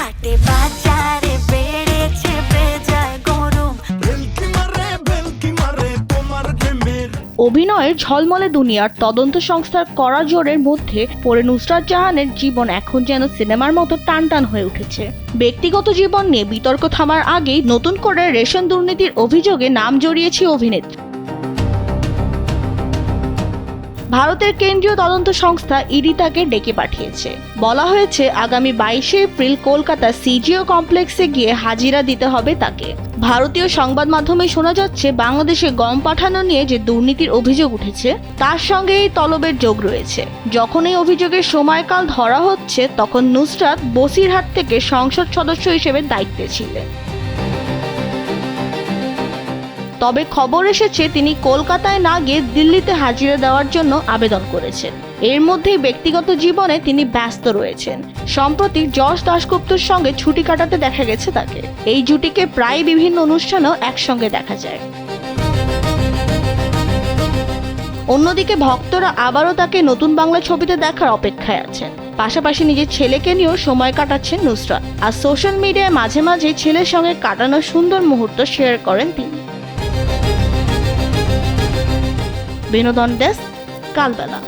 হাটে বাজারে বেড়েছে বেজায় গরম। অভিনয়ের ঝলমলে দুনিয়ার তদন্ত সংস্থার কড়া জোরের মধ্যে পড়ে নুসরাত জাহানের জীবন এখন যেন সিনেমার মতো টানটান হয়ে উঠেছে। ব্যক্তিগত জীবন নিয়ে বিতর্ক থামার আগেই নতুন করে রেশন দুর্নীতির অভিযোগে নাম জড়িয়েছে অভিনেত্রী। ভারতের কেন্দ্রীয় তদন্ত সংস্থা ইডি তাকে ডেকে পাঠিয়েছে। বলা হয়েছে আগামী 22শে এপ্রিল কলকাতা সিজিও কমপ্লেক্সে গিয়ে হাজিরা দিতে হবে তাকে। ভারতীয় সংবাদ মাধ্যমে শোনা যাচ্ছে বাংলাদেশে গম পাঠানো নিয়ে যে দুর্নীতির অভিযোগ উঠেছে তার সঙ্গে এই তলবের যোগ রয়েছে। যখন এই অভিযোগের সময়কাল ধরা হচ্ছে তখন নুসরাত বসিরহাট থেকে সংসদ সদস্য হিসেবে দায়িত্বে ছিলেন। তবে খবর এসেছে তিনি কলকাতায় না গিয়ে দিল্লিতে হাজিরা দেওয়ার জন্য আবেদন করেছেন। এর মধ্যেই ব্যক্তিগত জীবনে তিনি ব্যস্ত রয়েছেন। সম্প্রতি যশ দাশগুপ্তর সঙ্গে ছুটি কাটাতে দেখা গেছে তাকে। এই জুটিকে প্রায় বিভিন্ন অনুষ্ঠানেও একসঙ্গে দেখা যায়। অন্যদিকে ভক্তরা আবারও তাকে নতুন বাংলা ছবিতে দেখার অপেক্ষায় আছেন। পাশাপাশি নিজের ছেলেকে নিয়েও সময় কাটাচ্ছেন নুসরাত। আর সোশ্যাল মিডিয়ায় মাঝে মাঝে ছেলের সঙ্গে কাটানো সুন্দর মুহূর্ত শেয়ার করেন তিনি। বিনোদন ডেস্ক, কালবেলা।